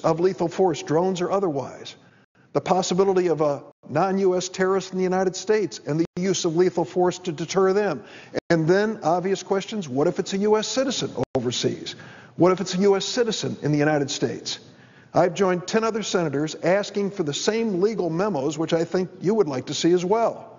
of lethal force, drones or otherwise, the possibility of a non-U.S. terrorist in the United States and the use of lethal force to deter them. And then obvious questions, what if it's a U.S. citizen overseas? What if it's a U.S. citizen in the United States? I've joined 10 other senators asking for the same legal memos, which I think you would like to see as well,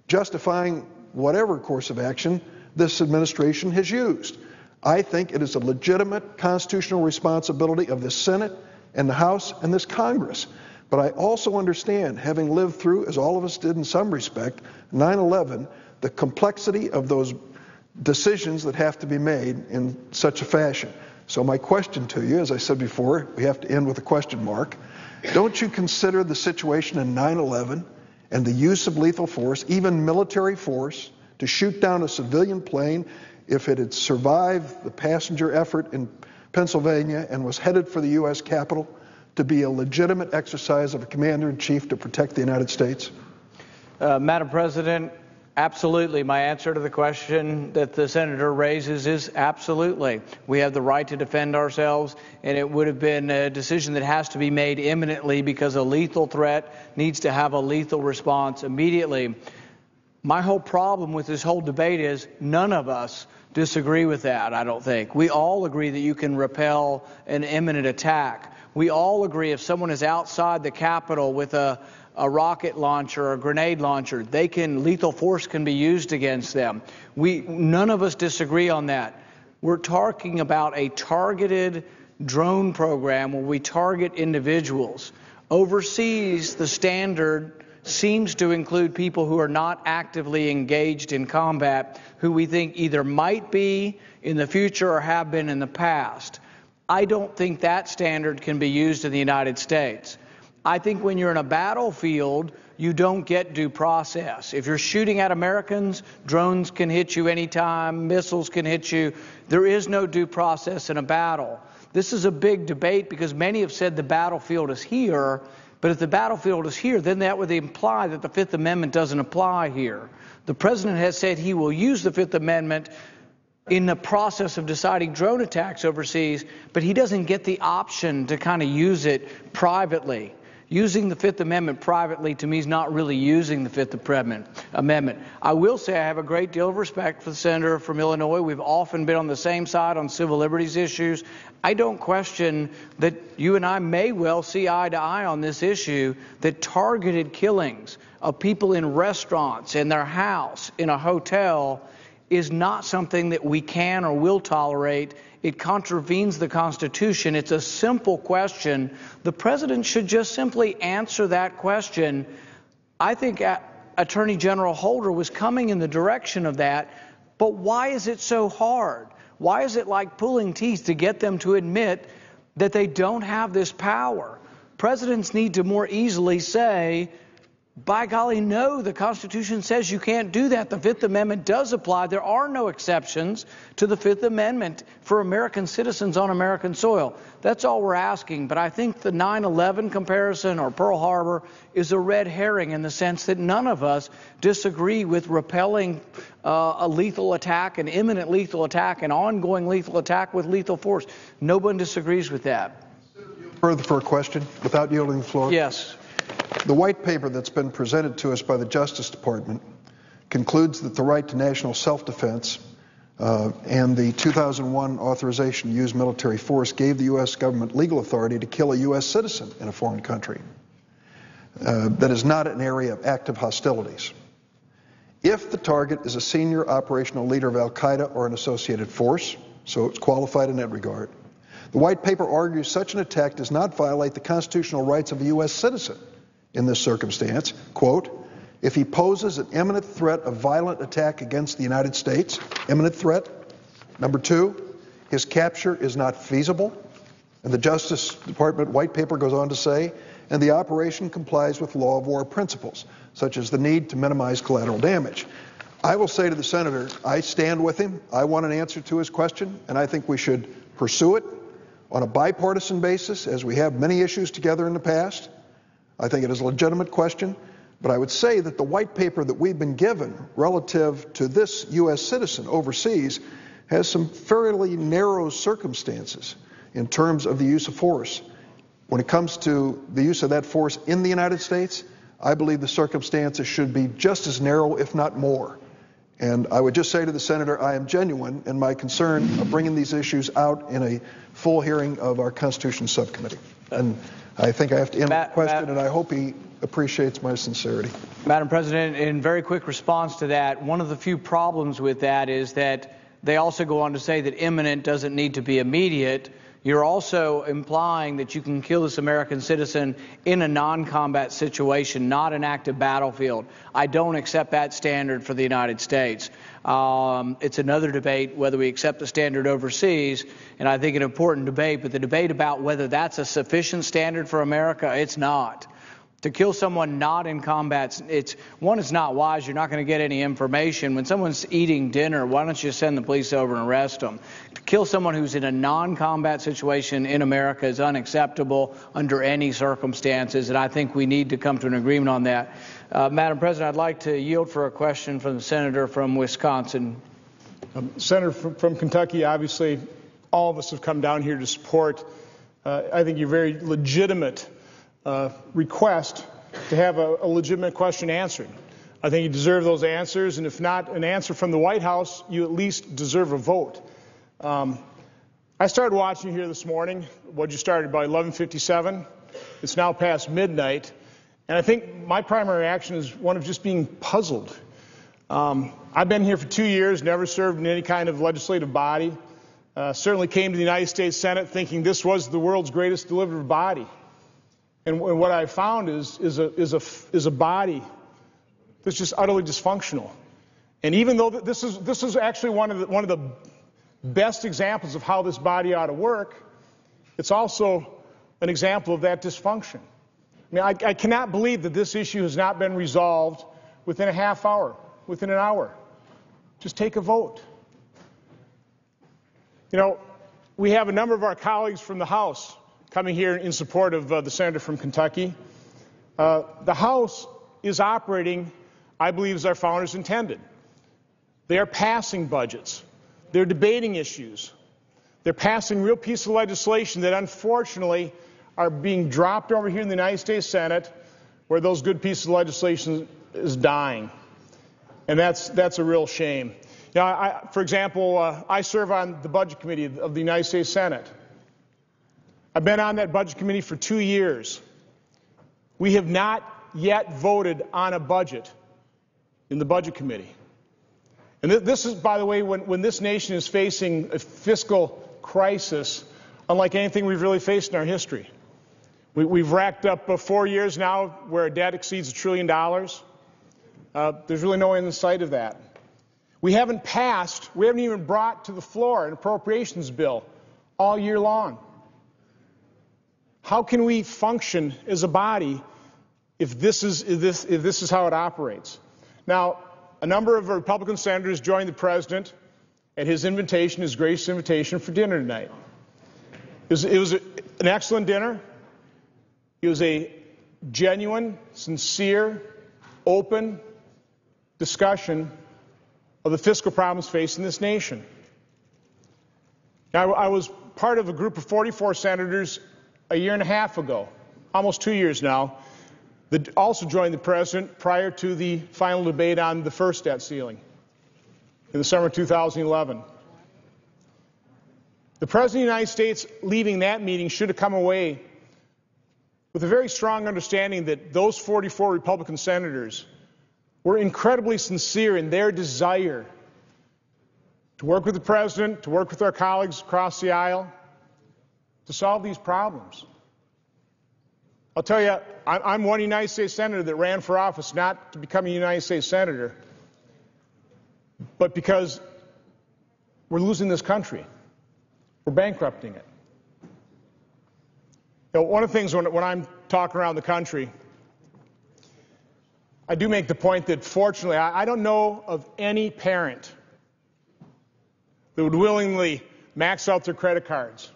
justifying whatever course of action this administration has used. I think it is a legitimate constitutional responsibility of the Senate and the House and this Congress. But I also understand, having lived through, as all of us did in some respect, 9/11, the complexity of those decisions that have to be made in such a fashion. So my question to you, as I said before, we have to end with a question mark. Don't you consider the situation in 9/11 and the use of lethal force, even military force, to shoot down a civilian plane, if it had survived the passenger effort in Pennsylvania and was headed for the U.S. Capitol, to be a legitimate exercise of a commander-in-chief to protect the United States? Madam President, absolutely. My answer to the question that the senator raises is absolutely. We have the right to defend ourselves, and it would have been a decision that has to be made imminently because a lethal threat needs to have a lethal response immediately. My whole problem with this whole debate is none of us disagree with that, I don't think. We all agree that you can repel an imminent attack. We all agree if someone is outside the Capitol with a rocket launcher or a grenade launcher, lethal force can be used against them. None of us disagree on that. We're talking about a targeted drone program where we target individuals. Overseas, the standard seems to include people who are not actively engaged in combat, who we think either might be in the future or have been in the past. I don't think that standard can be used in the United States. I think when you're in a battlefield, you don't get due process. If you're shooting at Americans, drones can hit you anytime, missiles can hit you. There is no due process in a battle. This is a big debate because many have said the battlefield is here, but if the battlefield is here, then that would imply that the Fifth Amendment doesn't apply here. The President has said he will use the Fifth Amendment in the process of deciding drone attacks overseas, but he doesn't get the option to kind of use it privately. Using the Fifth Amendment privately, to me, is not really using the Fifth Amendment. I will say I have a great deal of respect for the senator from Illinois. We've often been on the same side on civil liberties issues. I don't question that you and I may well see eye to eye on this issue, that targeted killings of people in restaurants, in their house, in a hotel, is not something that we can or will tolerate. It contravenes the Constitution. It's a simple question. The President should just simply answer that question. I think Attorney General Holder was coming in the direction of that, but why is it so hard? Why is it like pulling teeth to get them to admit that they don't have this power? Presidents need to more easily say, by golly, no, the Constitution says you can't do that. The Fifth Amendment does apply. There are no exceptions to the Fifth Amendment for American citizens on American soil. That's all we're asking. But I think the 9/11 comparison or Pearl Harbor is a red herring in the sense that none of us disagree with repelling a lethal attack, an imminent lethal attack, an ongoing lethal attack with lethal force. No one disagrees with that. Further for a question, without yielding the floor? Yes. The white paper that's been presented to us by the Justice Department concludes that the right to national self-defense and the 2001 authorization to use military force gave the U.S. government legal authority to kill a U.S. citizen in a foreign country that is not an area of active hostilities. If the target is a senior operational leader of al-Qaeda or an associated force, so it's qualified in that regard, the white paper argues such an attack does not violate the constitutional rights of a U.S. citizen in this circumstance. Quote, if he poses an imminent threat of violent attack against the United States, imminent threat. Number two, his capture is not feasible. And the Justice Department white paper goes on to say, and the operation complies with law of war principles, such as the need to minimize collateral damage. I will say to the senator, I stand with him. I want an answer to his question, and I think we should pursue it on a bipartisan basis, as we have many issues together in the past. I think it is a legitimate question, but I would say that the white paper that we've been given relative to this U.S. citizen overseas has some fairly narrow circumstances in terms of the use of force. When it comes to the use of that force in the United States, I believe the circumstances should be just as narrow, if not more. And I would just say to the senator, I am genuine in my concern of bringing these issues out in a full hearing of our Constitution Subcommittee. And I think I have to end the question, and I hope he appreciates my sincerity. Madam President, in very quick response to that, one of the few problems with that is that they also go on to say that imminent doesn't need to be immediate. You're also implying that you can kill this American citizen in a non-combat situation, not an active battlefield. I don't accept that standard for the United States. It's another debate whether we accept the standard overseas, and I think an important debate, but the debate about whether that's a sufficient standard for America, it's not. To kill someone not in combat, it's not wise. You're not going to get any information. When someone's eating dinner, why don't you send the police over and arrest them? To kill someone who's in a non-combat situation in America is unacceptable under any circumstances, and I think we need to come to an agreement on that. Madam President, I'd like to yield for a question from the senator from Wisconsin. Senator from Kentucky, obviously all of us have come down here to support, I think, your very legitimate request to have a legitimate question answered. I think you deserve those answers, and if not an answer from the White House, you at least deserve a vote. I started watching here this morning. What you started by 11:57. It's now past midnight, and I think my primary reaction is one of just being puzzled. I've been here for 2 years, never served in any kind of legislative body. Certainly came to the United States Senate thinking this was the world's greatest deliberative body. And what I found is a body that's just utterly dysfunctional. And even though this is actually one of the best examples of how this body ought to work, it's also an example of that dysfunction. I mean, I cannot believe that this issue has not been resolved within a half hour, within an hour. Just take a vote. You know, we have a number of our colleagues from the House coming here in support of the senator from Kentucky. The House is operating, I believe, as our founders intended. They are passing budgets. They're debating issues. They're passing real pieces of legislation that unfortunately are being dropped over here in the United States Senate, where those good pieces of legislation is dying. And that's a real shame. You know, for example, I serve on the Budget Committee of the United States Senate. I've been on that Budget Committee for 2 years. We have not yet voted on a budget in the Budget Committee. And this is, by the way, when this nation is facing a fiscal crisis unlike anything we've really faced in our history. We've racked up 4 years now where our debt exceeds $1 trillion. There's really no end in sight of that. We haven't even brought to the floor an appropriations bill all year long. How can we function as a body if this is how it operates? Now, a number of Republican senators joined the president at his invitation, his gracious invitation, for dinner tonight. It was an excellent dinner. It was a genuine, sincere, open discussion of the fiscal problems facing this nation. Now, I was part of a group of 44 senators a year and a half ago, almost 2 years now, that also joined the president prior to the final debate on the first debt ceiling in the summer of 2011. The President of the United States, leaving that meeting, should have come away with a very strong understanding that those 44 Republican senators were incredibly sincere in their desire to work with the President, to work with our colleagues across the aisle, to solve these problems. I'll tell you, I'm one United States Senator that ran for office not to become a United States Senator, but because we're losing this country. We're bankrupting it. You know, one of the things when I'm talking around the country, I do make the point that fortunately I don't know of any parent that would willingly max out their credit cards,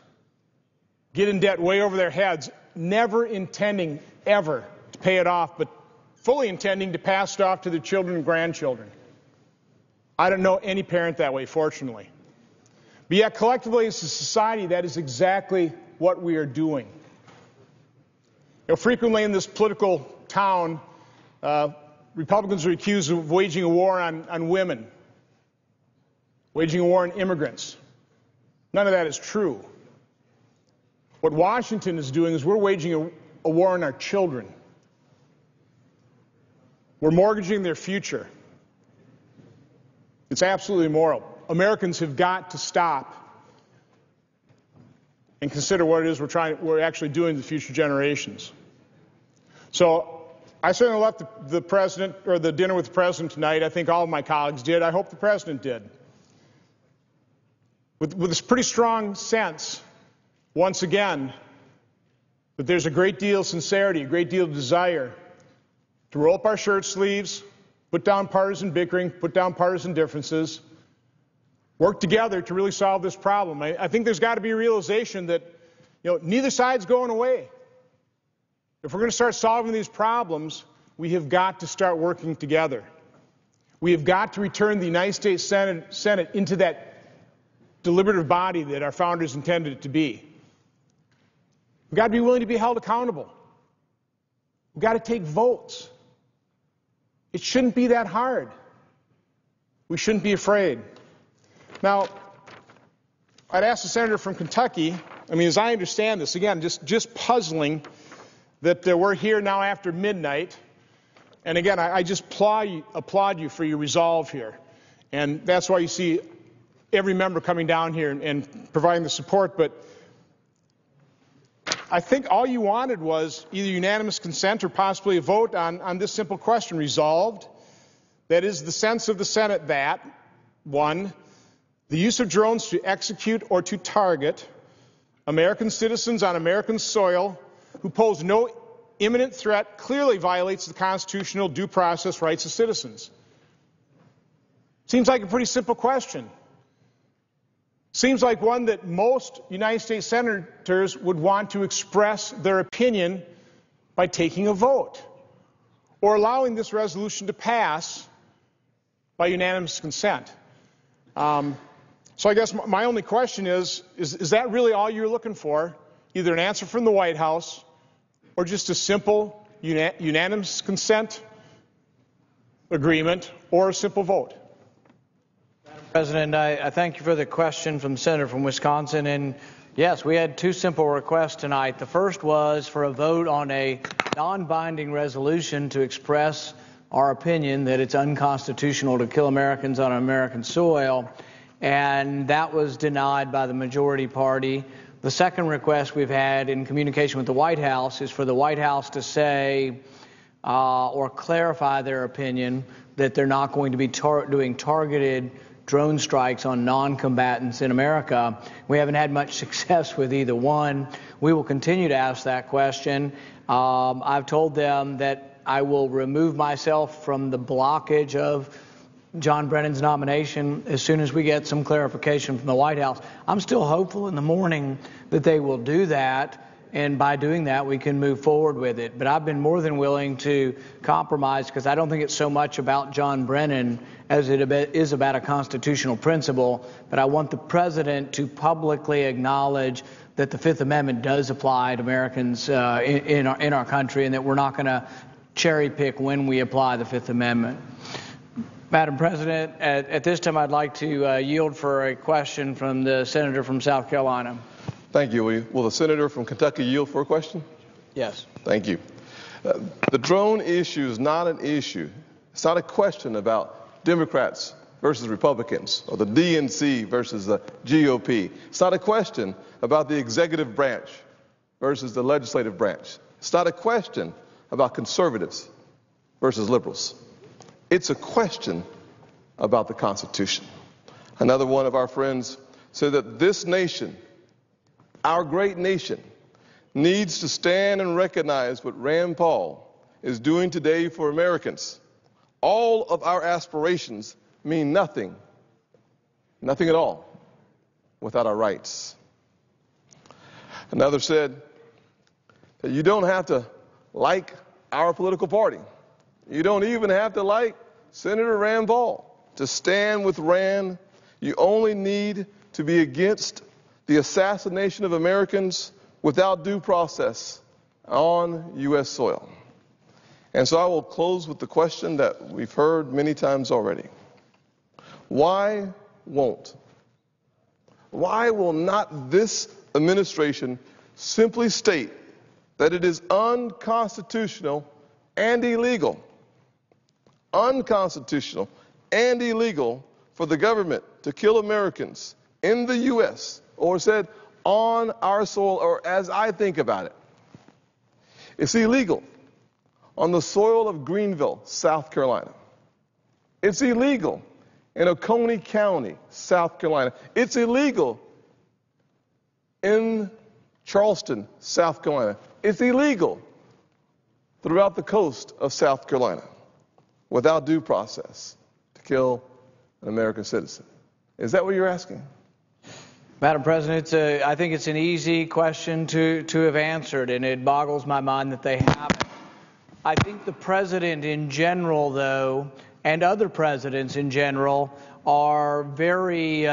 get in debt way over their heads, never intending ever to pay it off, but fully intending to pass it off to their children and grandchildren. I don't know any parent that way, fortunately. But yet, collectively as a society, that is exactly what we are doing. Frequently in this political town, Republicans are accused of waging a war on women, waging a war on immigrants. None of that is true. What Washington is doing is we're waging a war on our children. We're mortgaging their future. It's absolutely immoral. Americans have got to stop and consider what it is we're actually doing to future generations. So I certainly left the president, or the dinner with the president tonight. I think all of my colleagues did. I hope the president did. With this pretty strong sense, once again, that there's a great deal of sincerity, a great deal of desire to roll up our shirt sleeves, put down partisan bickering, put down partisan differences, work together to really solve this problem. I think there's got to be a realization that, neither side's going away. If we're going to start solving these problems, we have got to start working together. We have got to return the United States Senate into that deliberative body that our founders intended it to be. We've got to be willing to be held accountable. We've got to take votes. It shouldn't be that hard. We shouldn't be afraid. Now, I'd ask the senator from Kentucky, as I understand this, again, just puzzling that we're here now after midnight. And again, I just applaud you for your resolve here. And that's why you see every member coming down here and providing the support. But I think all you wanted was either unanimous consent or possibly a vote on this simple question. Resolved, that is the sense of the Senate that, 1, the use of drones to execute or to target American citizens on American soil who pose no imminent threat clearly violates the constitutional due process rights of citizens. Seems like a pretty simple question. Seems like one that most United States senators would want to express their opinion by taking a vote or allowing this resolution to pass by unanimous consent. So I guess my only question is that really all you're looking for? Either an answer from the White House or just a simple unanimous consent agreement or a simple vote? Madam President, I thank you for the question from the senator from Wisconsin. And yes, we had two simple requests tonight. The first was for a vote on a non-binding resolution to express our opinion that it's unconstitutional to kill Americans on American soil, and that was denied by the majority party. The second request we've had in communication with the White House is for the White House to say or clarify their opinion that they're not going to be doing targeted drone strikes on non-combatants in America. We haven't had much success with either one. We will continue to ask that question. I've told them that I will remove myself from the blockage of John Brennan's nomination as soon as we get some clarification from the White House. I'm still hopeful in the morning that they will do that, and by doing that we can move forward with it. But I've been more than willing to compromise because I don't think it's so much about John Brennan as it is about a constitutional principle. But I want the president to publicly acknowledge that the Fifth Amendment does apply to Americans in our country, and that we're not going to cherry pick when we apply the Fifth Amendment. Madam President, at this time I'd like to yield for a question from the senator from South Carolina. Thank you. Will the senator from Kentucky yield for a question? Yes. Thank you. The drone issue is not an issue. It's not a question about Democrats versus Republicans or the DNC versus the GOP. It's not a question about the executive branch versus the legislative branch. It's not a question about conservatives versus liberals. It's a question about the Constitution. Another one of our friends said that this nation, our great nation, needs to stand and recognize what Rand Paul is doing today for Americans. All of our aspirations mean nothing at all, without our rights. Another said that you don't have to like our political party. You don't even have to like Senator Rand Paul to stand with Rand. You only need to be against the assassination of Americans without due process on U.S. soil. And so I will close with the question that we've heard many times already. Why will not this administration simply state that it is unconstitutional and illegal for the government to kill Americans in the U.S., or said on our soil, or as I think about it, it's illegal on the soil of Greenville, South Carolina. It's illegal in Oconee County, South Carolina. It's illegal in Charleston, South Carolina. It's illegal throughout the coast of South Carolina without due process to kill an American citizen. Is that what you're asking? Madam President, I think it's an easy question to have answered, and it boggles my mind that they haven't. I think the president in general, though, and other presidents in general, are very,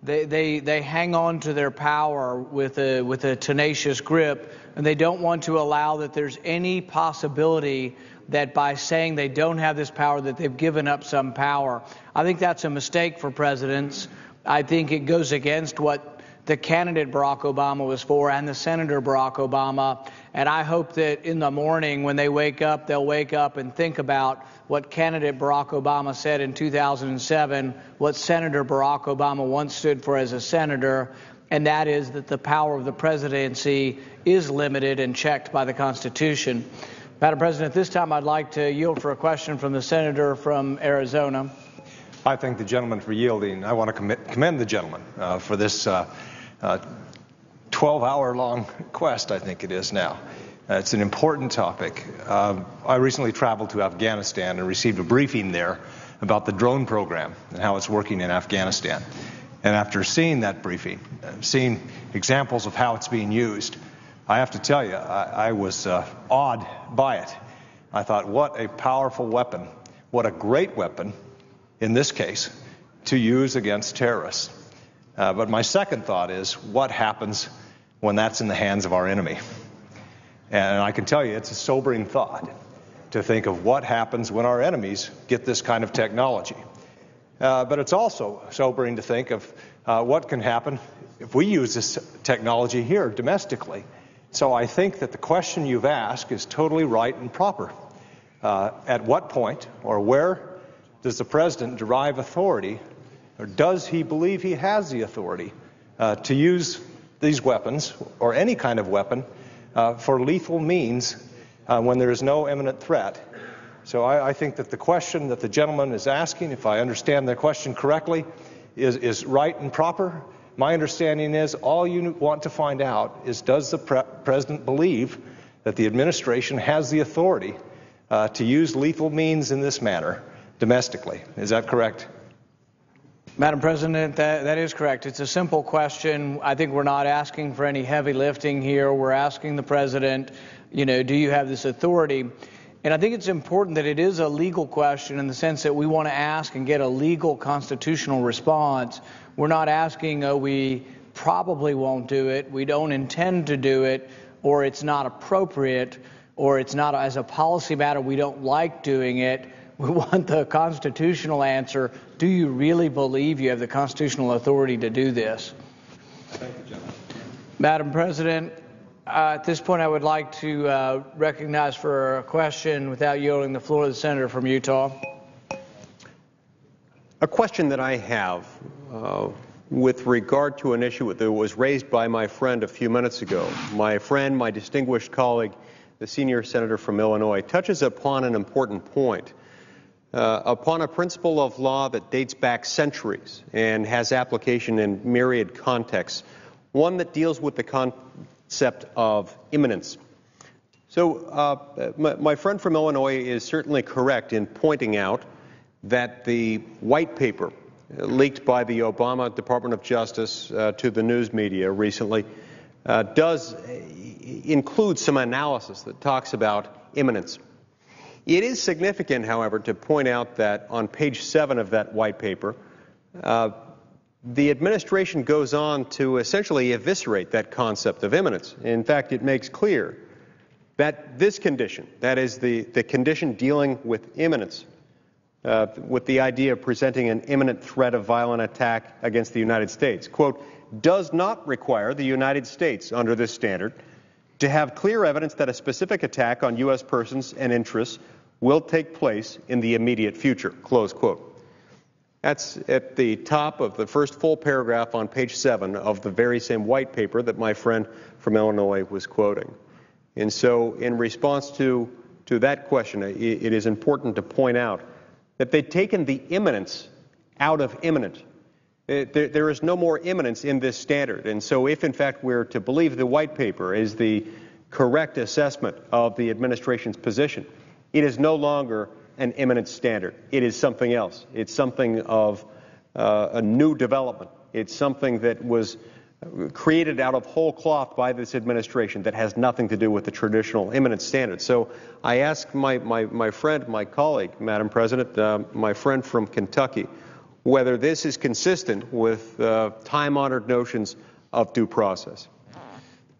they hang on to their power with a tenacious grip, and they don't want to allow that there's any possibility that by saying they don't have this power, that they've given up some power. I think that's a mistake for presidents. I think it goes against what the candidate Barack Obama was for and the Senator Barack Obama. And I hope that in the morning when they wake up, they'll wake up and think about what candidate Barack Obama said in 2007, what Senator Barack Obama once stood for as a senator, and that is that the power of the presidency is limited and checked by the Constitution. Madam President, at this time I'd like to yield for a question from the senator from Arizona. I thank the gentleman for yielding. I want to commend the gentleman for this 12-hour-long quest, I think it is now. It's an important topic. I recently traveled to Afghanistan and received a briefing there about the drone program and how it's working in Afghanistan. And after seeing that briefing, seeing examples of how it's being used, I have to tell you, I was awed by it. I thought, what a powerful weapon, what a great weapon, in this case, to use against terrorists. But my second thought is, what happens when that's in the hands of our enemy? And I can tell you, it's a sobering thought to think of what happens when our enemies get this kind of technology. But it's also sobering to think of what can happen if we use this technology here domestically. So I think that the question you've asked is totally right and proper. At what point or where does the president derive authority, or does he believe he has the authority to use these weapons or any kind of weapon for lethal means when there is no imminent threat? So I think that the question that the gentleman is asking, if I understand the question correctly, is right and proper. My understanding is all you want to find out is, does the president believe that the administration has the authority to use lethal means in this manner domestically? Is that correct? Madam President, that is correct. It's a simple question. I think we're not asking for any heavy lifting here. We're asking the president, do you have this authority? And I think it's important that it is a legal question in the sense that we want to ask and get a legal constitutional response. We're not asking, we probably won't do it, we don't intend to do it, or it's not appropriate, or it's not as a policy matter, we don't like doing it. We want the constitutional answer. Do you really believe you have the constitutional authority to do this? Thank you, gentleman. Madam President, at this point I would like to recognize for a question without yielding the floor to the senator from Utah. A question that I have with regard to an issue that was raised by my friend a few minutes ago. My friend, my distinguished colleague, the senior senator from Illinois, touches upon an important point. Upon a principle of law that dates back centuries and has application in myriad contexts, one that deals with the concept of imminence. So my friend from Illinois is certainly correct in pointing out that the white paper leaked by the Obama Department of Justice to the news media recently does include some analysis that talks about imminence. It is significant, however, to point out that on page 7 of that white paper, the administration goes on to essentially eviscerate that concept of imminence. In fact, it makes clear that this condition, that is the condition dealing with imminence, with the idea of presenting an imminent threat of violent attack against the United States, quote, does not require the United States, under this standard, to have clear evidence that a specific attack on U.S. persons and interests will take place in the immediate future, close quote. That's at the top of the first full paragraph on page 7 of the very same white paper that my friend from Illinois was quoting. And so in response to that question, it is important to point out that they've taken the imminence out of imminent. There is no more imminence in this standard. And so if, in fact, we're to believe the white paper is the correct assessment of the administration's position, it is no longer an imminent standard. It is something else. It's something of a new development. It's something that was created out of whole cloth by this administration that has nothing to do with the traditional imminent standard. So I ask my friend, my colleague, Madam President, my friend from Kentucky, whether this is consistent with time-honored notions of due process.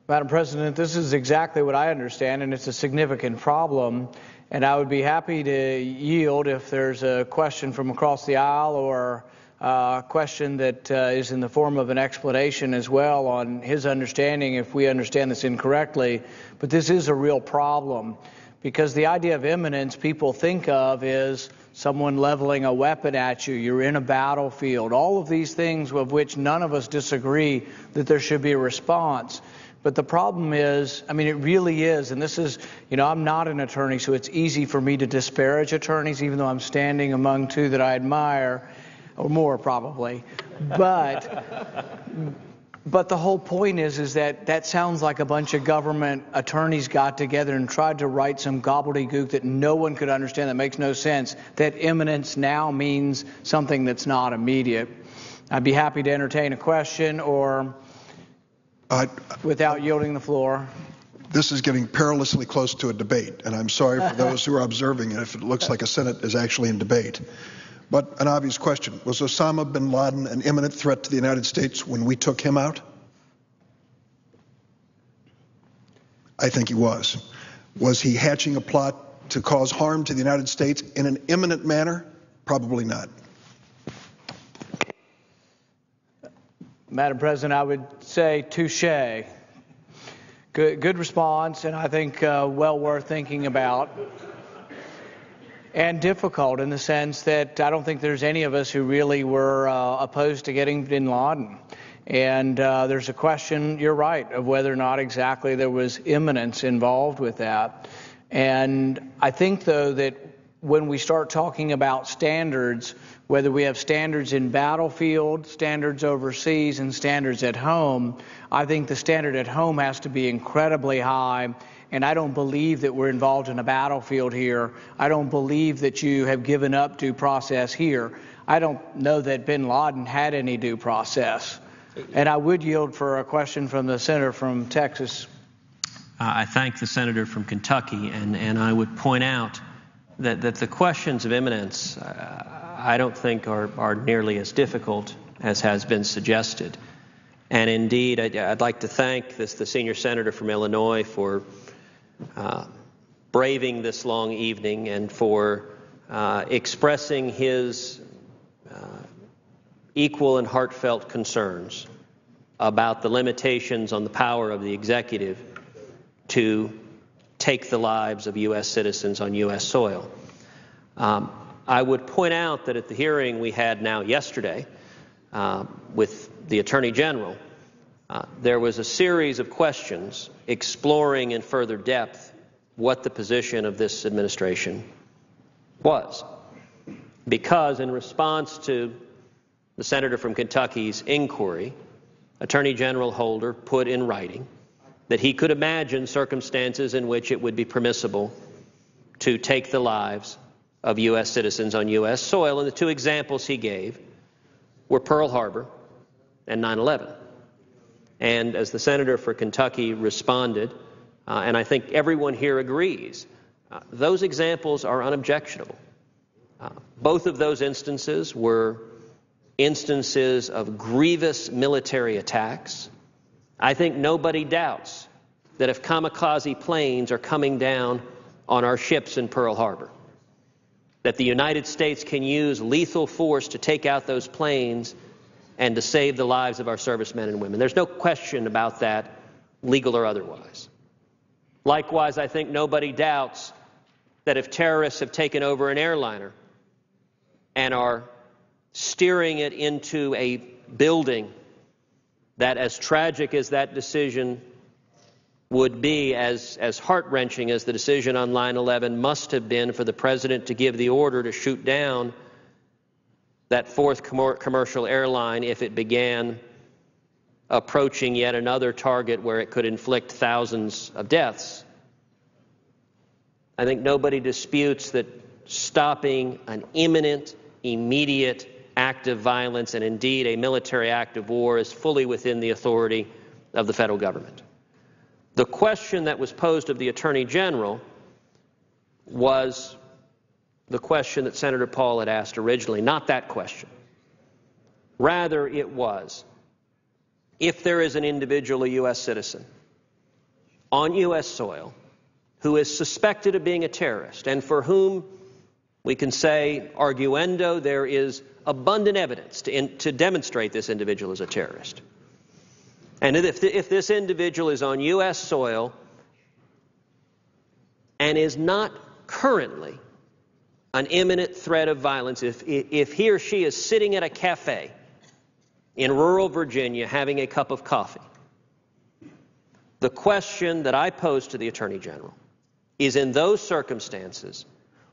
Madam President, this is exactly what I understand, and it's a significant problem. And I would be happy to yield if there's a question from across the aisle or a question that is in the form of an explanation as well on his understanding if we understand this incorrectly. But this is a real problem because the idea of imminence people think of is someone leveling a weapon at you. You're in a battlefield. All of these things of which none of us disagree that there should be a response. But the problem is, I mean, it really is, and this is, I'm not an attorney, so it's easy for me to disparage attorneys, even though I'm standing among two that I admire, or more probably. But the whole point is that sounds like a bunch of government attorneys got together and tried to write some gobbledygook that no one could understand, that makes no sense, that imminence now means something that's not immediate. I'd be happy to entertain a question or... without yielding the floor. This is getting perilously close to a debate, and I'm sorry for those who are observing it if it looks like a Senate is actually in debate. But an obvious question, was Osama bin Laden an imminent threat to the United States when we took him out? I think he was. Was he hatching a plot to cause harm to the United States in an imminent manner? Probably not. Madam President, I would say touché. Good response, and I think well worth thinking about. And difficult in the sense that I don't think there's any of us who really were opposed to getting bin Laden. And there's a question, you're right, of whether or not exactly there was imminence involved with that. And I think, though, that when we start talking about standards, whether we have standards in battlefield, standards overseas, and standards at home, I think the standard at home has to be incredibly high. And I don't believe that we're involved in a battlefield here. I don't believe that you have given up due process here. I don't know that bin Laden had any due process. And I would yield for a question from the senator from Texas. I thank the senator from Kentucky, and I would point out that the questions of imminence I don't think are nearly as difficult as has been suggested. And indeed, I'd like to thank the senior senator from Illinois for braving this long evening and for expressing his equal and heartfelt concerns about the limitations on the power of the executive to take the lives of U.S. citizens on U.S. soil. I would point out that at the hearing we had now yesterday with the Attorney General, there was a series of questions exploring in further depth what the position of this administration was. Because in response to the senator from Kentucky's inquiry, Attorney General Holder put in writing that he could imagine circumstances in which it would be permissible to take the lives of U.S. citizens on U.S. soil. And the two examples he gave were Pearl Harbor and 9/11. And as the senator for Kentucky responded, and I think everyone here agrees, those examples are unobjectionable. Both of those instances were instances of grievous military attacks. I think nobody doubts that if kamikaze planes are coming down on our ships in Pearl Harbor, that the United States can use lethal force to take out those planes and to save the lives of our servicemen and women. There's no question about that, legal or otherwise. Likewise, I think nobody doubts that if terrorists have taken over an airliner and are steering it into a building, that as tragic as that decision would be, as heart-wrenching as the decision on 9/11 must have been for the president to give the order to shoot down that fourth commercial airline if it began approaching yet another target where it could inflict thousands of deaths. I think nobody disputes that stopping an imminent, immediate act of violence, and indeed a military act of war, is fully within the authority of the federal government. The question that was posed of the Attorney General was the question that Senator Paul had asked originally, not that question. Rather, it was, if there is an individual, a U.S. citizen, on U.S. soil who is suspected of being a terrorist and for whom we can say, arguendo, there is abundant evidence to demonstrate this individual is a terrorist. And if this individual is on U.S. soil and is not currently an imminent threat of violence, if he or she is sitting at a cafe in rural Virginia having a cup of coffee, the question that I pose to the Attorney General is, in those circumstances,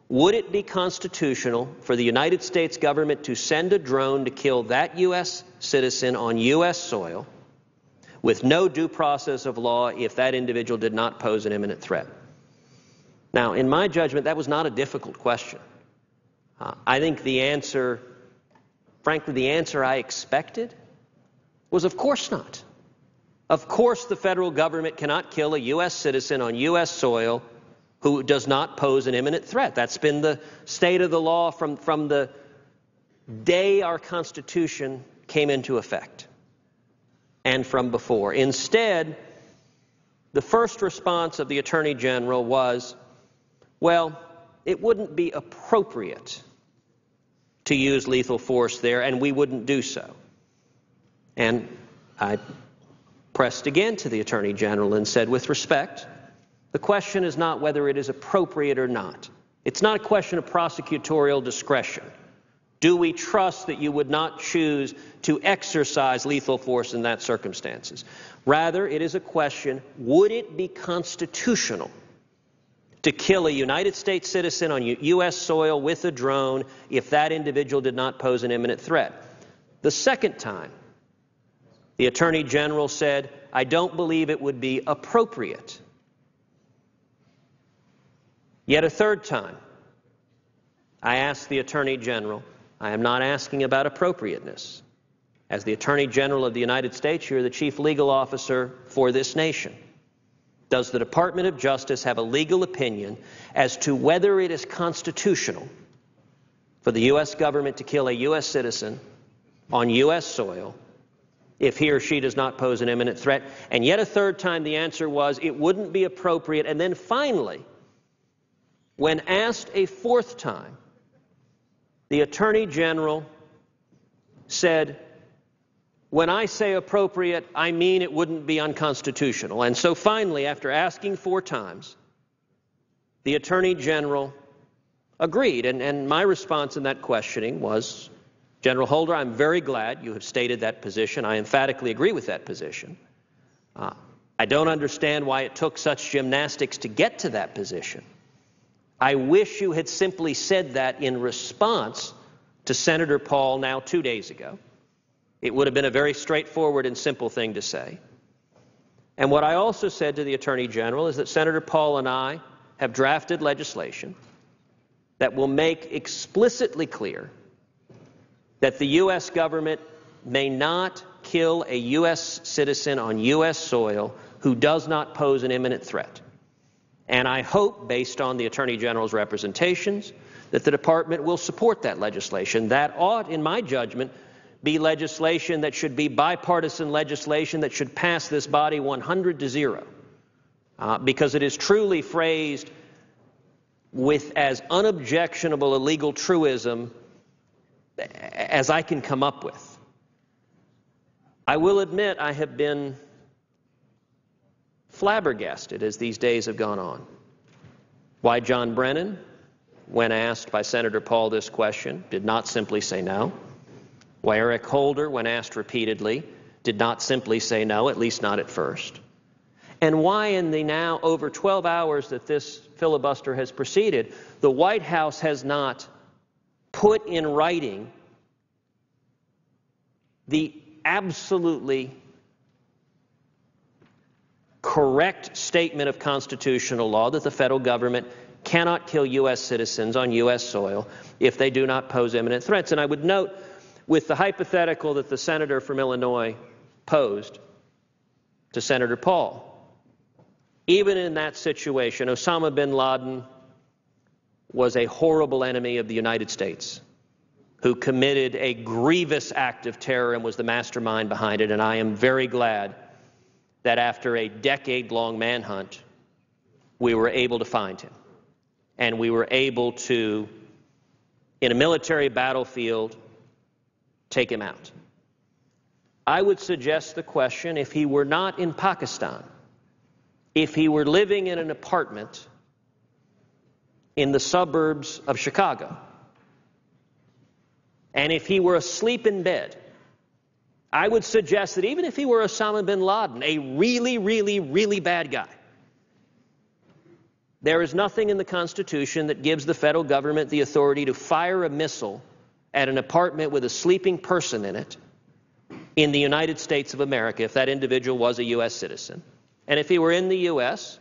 would it be constitutional for the United States government to send a drone to kill that U.S. citizen on U.S. soil with no due process of law if that individual did not pose an imminent threat? Now, in my judgment, that was not a difficult question. I think the answer, frankly, the answer I expected was, of course not. Of course the federal government cannot kill a U.S. citizen on U.S. soil who does not pose an imminent threat. That's been the state of the law from the day our Constitution came into effect and from before. Instead, the first response of the Attorney General was, well, it wouldn't be appropriate to use lethal force there, and we wouldn't do so. And I pressed again to the Attorney General and said, with respect, the question is not whether it is appropriate or not. It's not a question of prosecutorial discretion. Do we trust that you would not choose to exercise lethal force in that circumstances? Rather, it is a question, would it be constitutional to kill a United States citizen on U.S. soil with a drone if that individual did not pose an imminent threat? The second time, the Attorney General said, I don't believe it would be appropriate. Yet a third time, I asked the Attorney General, I am not asking about appropriateness. As the Attorney General of the United States, you're the chief legal officer for this nation. Does the Department of Justice have a legal opinion as to whether it is constitutional for the U.S. government to kill a U.S. citizen on U.S. soil if he or she does not pose an imminent threat? And yet a third time, the answer was it wouldn't be appropriate. And then finally, when asked a fourth time, the Attorney General said, when I say appropriate, I mean it wouldn't be unconstitutional. And so finally, after asking 4 times, the Attorney General agreed. And my response in that questioning was, General Holder, I'm very glad you have stated that position. I emphatically agree with that position. I don't understand why it took such gymnastics to get to that position. I wish you had simply said that in response to Senator Paul now 2 days ago. It would have been a very straightforward and simple thing to say. And what I also said to the Attorney General is that Senator Paul and I have drafted legislation that will make explicitly clear that the U.S. government may not kill a U.S. citizen on U.S. soil who does not pose an imminent threat. And I hope, based on the Attorney General's representations, that the Department will support that legislation. That ought, in my judgment, be legislation that should be bipartisan legislation that should pass this body 100-0. because it is truly phrased with as unobjectionable a legal truism as I can come up with. I will admit I have been flabbergasted as these days have gone on. Why John Brennan, when asked by Senator Paul this question, did not simply say no. Why Eric Holder, when asked repeatedly, did not simply say no, at least not at first. And why in the now over 12 hours that this filibuster has proceeded, the White House has not put in writing the absolutely correct statement of constitutional law that the federal government cannot kill U.S. citizens on U.S. soil if they do not pose imminent threats. And I would note, with the hypothetical that the senator from Illinois posed to Senator Paul, even in that situation, Osama bin Laden was a horrible enemy of the United States who committed a grievous act of terror and was the mastermind behind it. And I am very glad that after a decade-long manhunt, we were able to find him. And we were able to, in a military battlefield, take him out. I would suggest the question, if he were not in Pakistan, if he were living in an apartment in the suburbs of Chicago, and if he were asleep in bed, I would suggest that even if he were Osama bin Laden, a really, really, really bad guy, there is nothing in the Constitution that gives the federal government the authority to fire a missile at an apartment with a sleeping person in it in the United States of America if that individual was a U.S. citizen. And if he were in the U.S.,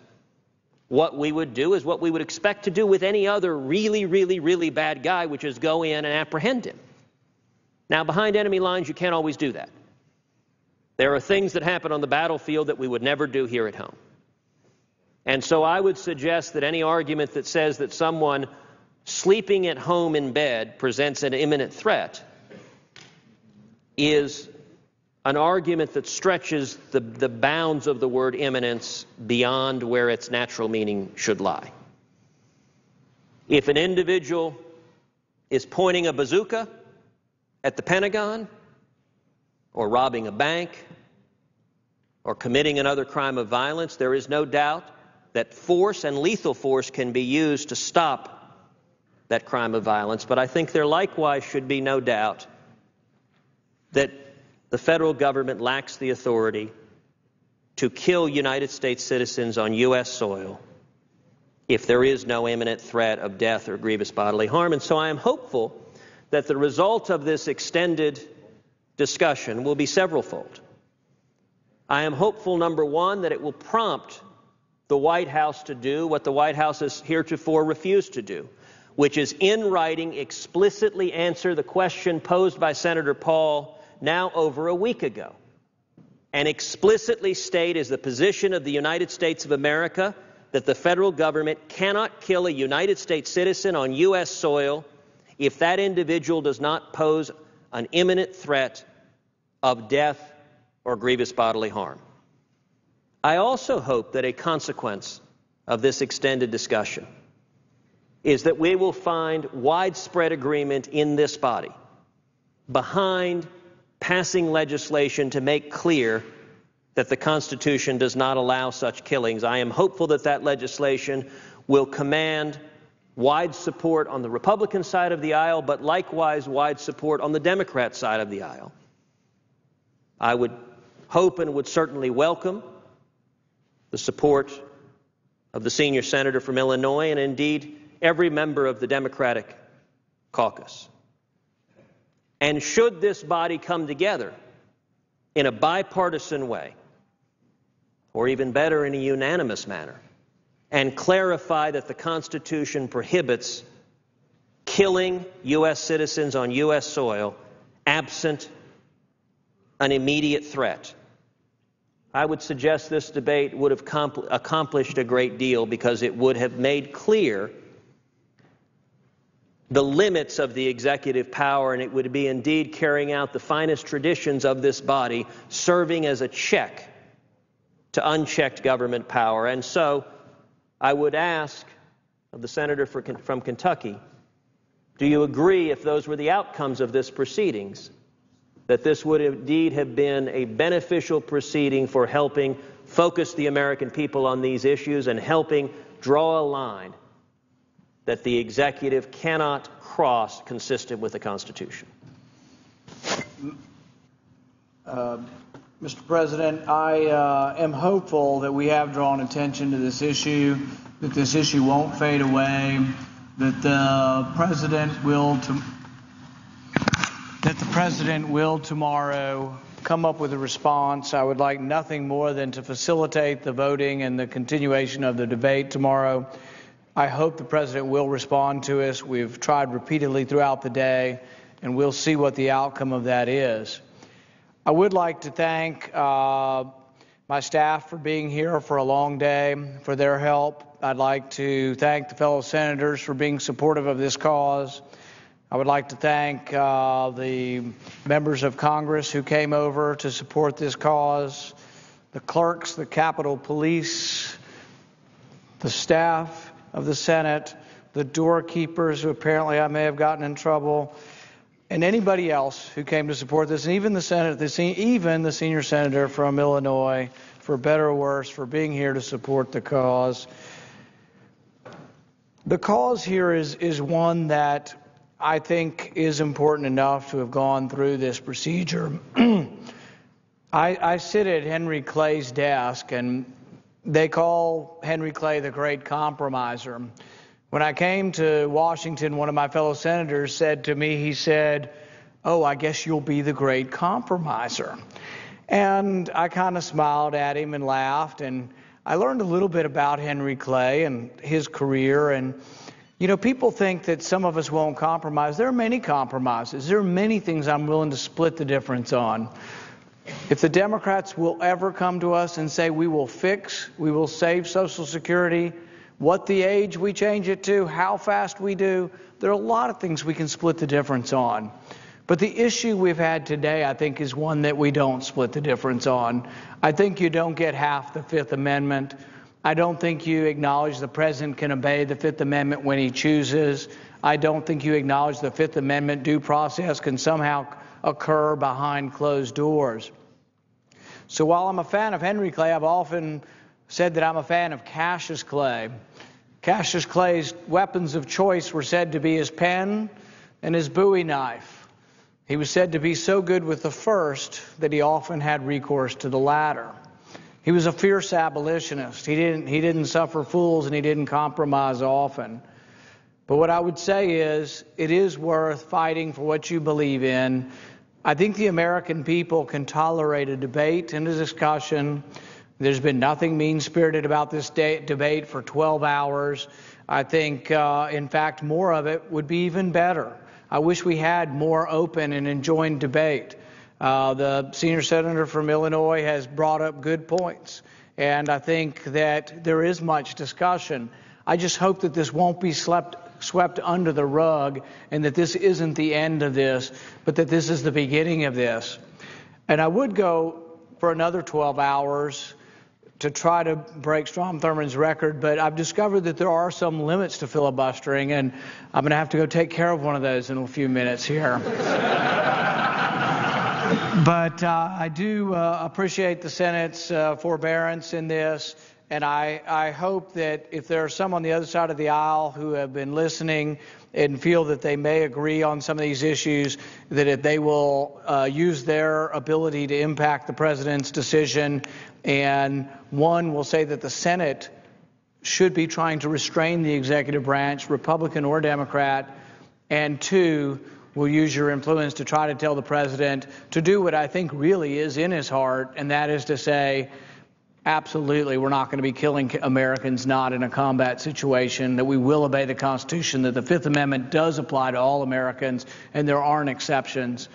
what we would do is what we would expect to do with any other really, really, really bad guy, which is go in and apprehend him. Now, behind enemy lines, you can't always do that. There are things that happen on the battlefield that we would never do here at home. And so I would suggest that any argument that says that someone sleeping at home in bed presents an imminent threat is an argument that stretches the bounds of the word imminence beyond where its natural meaning should lie. If an individual is pointing a bazooka at the Pentagon, or robbing a bank, or committing another crime of violence, there is no doubt that force and lethal force can be used to stop that crime of violence. But I think there likewise should be no doubt that the federal government lacks the authority to kill United States citizens on U.S. soil if there is no imminent threat of death or grievous bodily harm. And so I am hopeful that the result of this extended discussion will be severalfold. I am hopeful, number one, that it will prompt the White House to do what the White House has heretofore refused to do, which is in writing explicitly answer the question posed by Senator Paul now over a week ago, and explicitly state as the position of the United States of America that the federal government cannot kill a United States citizen on U.S. soil if that individual does not pose an imminent threat of death or grievous bodily harm. I also hope that a consequence of this extended discussion is that we will find widespread agreement in this body behind passing legislation to make clear that the Constitution does not allow such killings. I am hopeful that that legislation will command wide support on the Republican side of the aisle, but likewise wide support on the Democrat side of the aisle. I would hope and would certainly welcome the support of the senior senator from Illinois and indeed every member of the Democratic caucus. And should this body come together in a bipartisan way, or even better, in a unanimous manner, and clarify that the Constitution prohibits killing U.S. citizens on U.S. soil absent an immediate threat, I would suggest this debate would have accomplished a great deal, because it would have made clear the limits of the executive power, and it would be indeed carrying out the finest traditions of this body, serving as a check to unchecked government power. And so I would ask of the senator from Kentucky, do you agree, if those were the outcomes of this proceedings, that this would indeed have been a beneficial proceeding for helping focus the American people on these issues and helping draw a line that the executive cannot cross consistent with the Constitution? Mr. President, I am hopeful that we have drawn attention to this issue, that this issue won't fade away, that the President will tomorrow come up with a response. I would like nothing more than to facilitate the voting and the continuation of the debate tomorrow. I hope the President will respond to us. We've tried repeatedly throughout the day, and we'll see what the outcome of that is. I would like to thank my staff for being here for a long day, for their help. I'd like to thank the fellow senators for being supportive of this cause. I would like to thank the members of Congress who came over to support this cause, the clerks, the Capitol Police, the staff of the Senate, the doorkeepers who apparently I may have gotten in trouble, and anybody else who came to support this, and even the senior senator from Illinois, for better or worse, for being here to support the cause. The cause here is one that I think is important enough to have gone through this procedure. I sit at Henry Clay's desk, and they call Henry Clay the great compromiser. When I came to Washington, one of my fellow senators said to me, he said, "Oh, I guess you'll be the great compromiser." And I kind of smiled at him and laughed, and I learned a little bit about Henry Clay and his career. And, you know, people think that some of us won't compromise. There are many compromises. There are many things I'm willing to split the difference on. If the Democrats will ever come to us and say we will save Social Security, what the age we change it to, how fast we do, there are a lot of things we can split the difference on. But the issue we've had today, I think, is one that we don't split the difference on. I think you don't get half the Fifth Amendment. I don't think you acknowledge the President can obey the Fifth Amendment when he chooses. I don't think you acknowledge the Fifth Amendment due process can somehow occur behind closed doors. So while I'm a fan of Henry Clay, I've often said that I'm a fan of Cassius Clay. Cassius Clay's weapons of choice were said to be his pen and his Bowie knife. He was said to be so good with the first that he often had recourse to the latter. He was a fierce abolitionist. He didn't suffer fools, and he didn't compromise often. But what I would say is, it is worth fighting for what you believe in. I think the American people can tolerate a debate and a discussion. There's been nothing mean-spirited about this debate for 12 hours. I think, in fact, more of it would be even better. I wish we had more open and enjoined debate. The senior senator from Illinois has brought up good points, and I think that there is much discussion. I just hope that this won't be swept under the rug, and that this isn't the end of this, but that this is the beginning of this. And I would go for another 12 hours to try to break Strom Thurmond's record, but I've discovered that there are some limits to filibustering, and I'm going to have to go take care of one of those in a few minutes here. But I do appreciate the Senate's forbearance in this, and I hope that if there are some on the other side of the aisle who have been listening and feel that they may agree on some of these issues, that if they will use their ability to impact the President's decision, and one will say that the Senate should be trying to restrain the executive branch, Republican or Democrat, and two, will use your influence to try to tell the President to do what I think really is in his heart, and that is to say, absolutely, we're not going to be killing Americans not in a combat situation, that we will obey the Constitution, that the Fifth Amendment does apply to all Americans, and there aren't exceptions.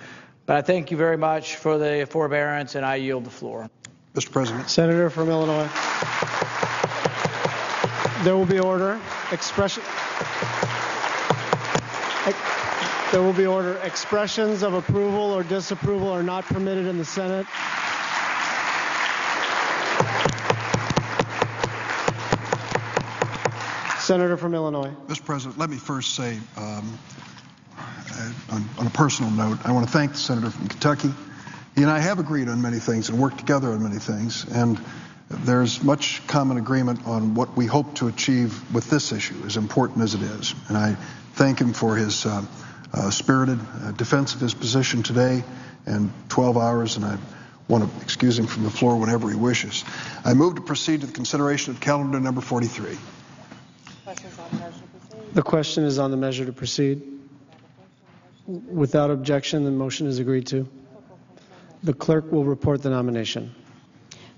But I thank you very much for the forbearance, and I yield the floor. Mr. President. Senator from Illinois. There will be order. There will be order. Expressions of approval or disapproval are not permitted in the Senate. Senator from Illinois. Mr. President, let me first say, on a personal note, I want to thank the senator from Kentucky. He and I have agreed on many things and worked together on many things, and there's much common agreement on what we hope to achieve with this issue, as important as it is. And I thank him for his spirited defense of his position today and 12 hours, and I want to excuse him from the floor whenever he wishes. I move to proceed to the consideration of calendar number 43. The question is on the measure to proceed. Without objection, the motion is agreed to. The clerk will report the nomination.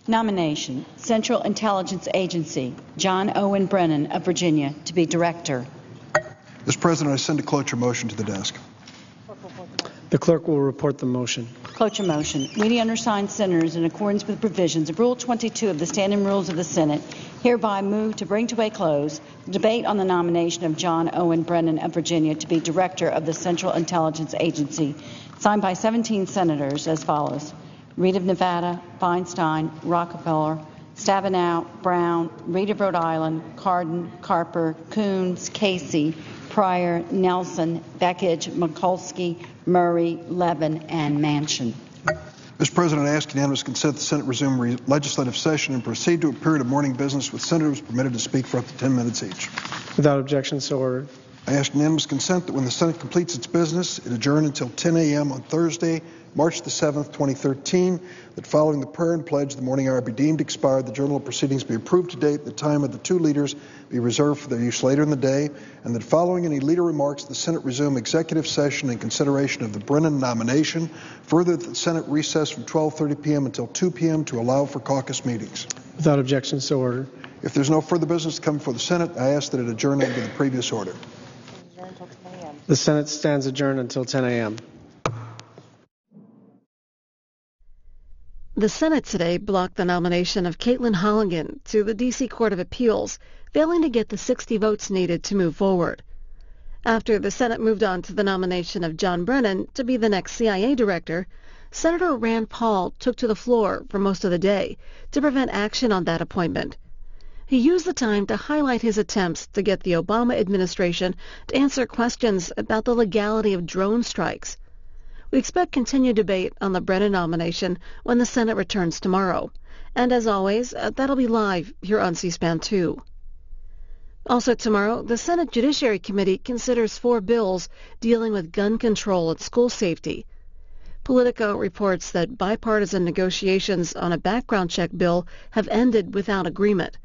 Nomination, Central Intelligence Agency, John Owen Brennan of Virginia, to be director. Mr. President, I send a cloture motion to the desk. The clerk will report the motion. Cloture motion. We, the undersigned senators, in accordance with provisions of Rule 22 of the Standing Rules of the Senate, hereby move to bring to a close the debate on the nomination of John Owen Brennan of Virginia to be director of the Central Intelligence Agency, signed by 17 senators as follows: Reed of Nevada, Feinstein, Rockefeller, Stabenow, Brown, Reed of Rhode Island, Cardin, Carper, Coons, Casey, Pryor, Nelson, Beckidge, Mikulski, Murray, Levin, and Manchin. Mr. President, I ask unanimous consent the Senate resume legislative session and proceed to a period of morning business with senators permitted to speak for up to 10 minutes each. Without objection, so ordered. I ask unanimous consent that when the Senate completes its business, it adjourn until 10 a.m. on Thursday, March the 7th, 2013, that following the prayer and pledge, the morning hour be deemed expired, the journal of proceedings be approved to date, the time of the two leaders be reserved for their use later in the day, and that following any leader remarks, the Senate resume executive session in consideration of the Brennan nomination. Further, that the Senate recess from 12:30 p.m. until 2 p.m. to allow for caucus meetings. Without objection, so ordered. If there's no further business to come before the Senate, I ask that it adjourn under the previous order. The Senate stands adjourned until 10 a.m. The Senate today blocked the nomination of Caitlin Holligan to the D.C. Court of Appeals, failing to get the 60 votes needed to move forward. After the Senate moved on to the nomination of John Brennan to be the next CIA director, Senator Rand Paul took to the floor for most of the day to prevent action on that appointment. He used the time to highlight his attempts to get the Obama administration to answer questions about the legality of drone strikes. We expect continued debate on the Brennan nomination when the Senate returns tomorrow. And as always, that'll be live here on C-SPAN 2. Also tomorrow, the Senate Judiciary Committee considers 4 bills dealing with gun control and school safety. Politico reports that bipartisan negotiations on a background check bill have ended without agreement.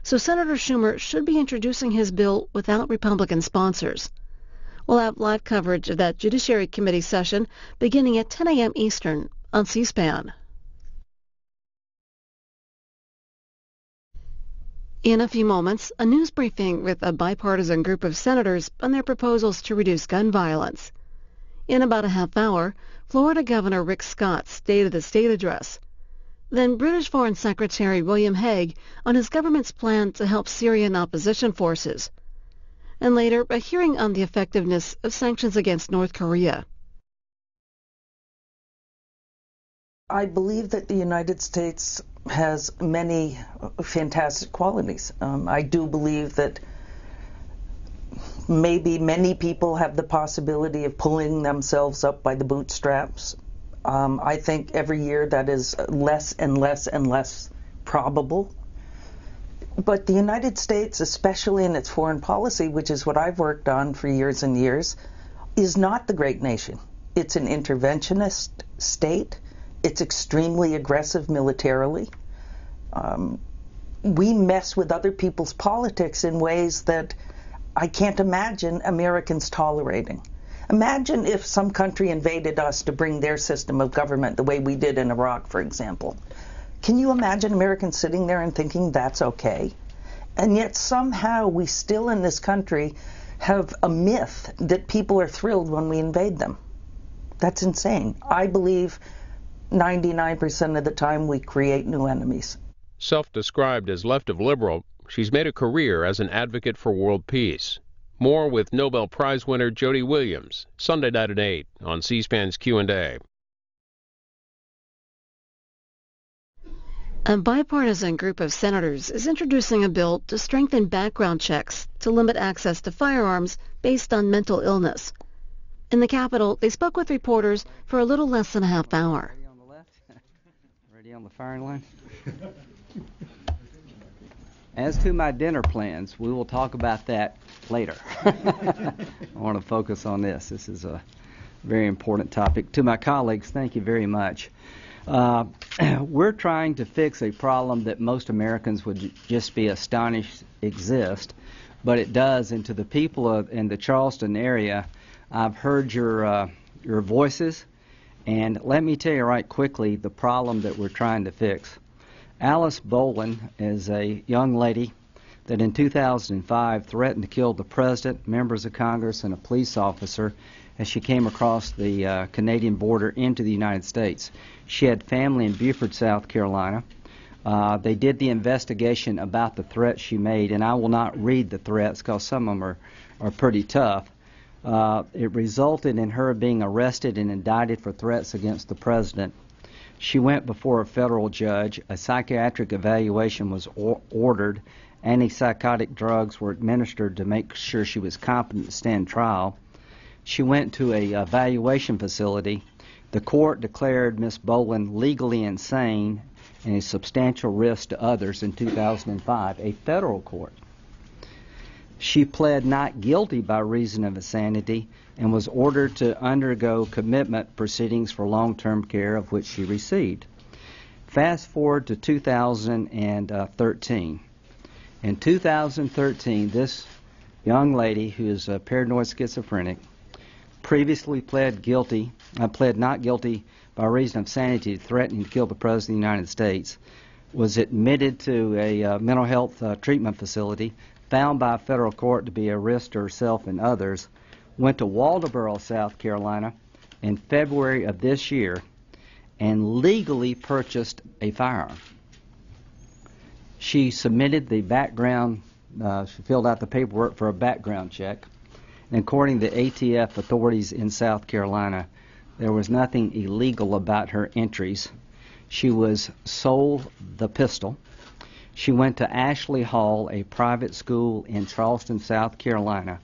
So Senator Schumer should be introducing his bill without Republican sponsors. We'll have live coverage of that Judiciary Committee session beginning at 10 a.m. Eastern on C-SPAN. In a few moments, a news briefing with a bipartisan group of senators on their proposals to reduce gun violence. In about a half hour, Florida Governor Rick Scott's State of the State address. Then British Foreign Secretary William Hague on his government's plan to help Syrian opposition forces. And later, a hearing on the effectiveness of sanctions against North Korea. I believe that the United States has many fantastic qualities. I do believe that maybe many people have the possibility of pulling themselves up by the bootstraps. I think every year that is less and less and less probable. But the United States, especially in its foreign policy, which is what I've worked on for years and years, is not the great nation. It's an interventionist state. It's extremely aggressive militarily. We mess with other people's politics in ways that I can't imagine Americans tolerating. Imagine if some country invaded us to bring their system of government the way we did in Iraq, for example. Can you imagine Americans sitting there and thinking that's okay? And yet somehow we still in this country have a myth that people are thrilled when we invade them. That's insane. I believe 99% of the time we create new enemies. Self-described as left of liberal, she's made a career as an advocate for world peace. More with Nobel Prize winner Jody Williams, Sunday night at 8 on C-SPAN's Q&A. A bipartisan group of senators is introducing a bill to strengthen background checks to limit access to firearms based on mental illness. In the Capitol, they spoke with reporters for a little less than a half hour. Ready on the left? Ready on the firing line? As to my dinner plans, we will talk about that later. I want to focus on this. This is a very important topic. To my colleagues, thank you very much. We're trying to fix a problem that most Americans would just be astonished exists, but it does. And to the people in the Charleston area, I've heard your voices, and let me tell you right quickly the problem that we're trying to fix. Alice Boland is a young lady that in 2005 threatened to kill the president, members of Congress, and a police officer as she came across the Canadian border into the United States. She had family in Beaufort, South Carolina. They did the investigation about the threats she made, and I will not read the threats because some of them are pretty tough. It resulted in her being arrested and indicted for threats against the president. She went before a federal judge. A psychiatric evaluation was ordered. Antipsychotic drugs were administered to make sure she was competent to stand trial. She went to a evaluation facility. The court declared Ms. Boland legally insane and a substantial risk to others in 2005, a federal court. She pled not guilty by reason of insanity and was ordered to undergo commitment proceedings for long-term care, of which she received. Fast forward to 2013. In 2013, this young lady, who is a paranoid schizophrenic, previously pled not guilty by reason of insanity, threatening to kill the President of the United States, was admitted to a mental health treatment facility, found by a federal court to be a risk to herself and others, went to Waldoboro, South Carolina in February of this year and legally purchased a firearm. She submitted the background, she filled out the paperwork for a background check, and according to ATF authorities in South Carolina, there was nothing illegal about her entries. She was sold the pistol. She went to Ashley Hall, a private school in Charleston, South Carolina,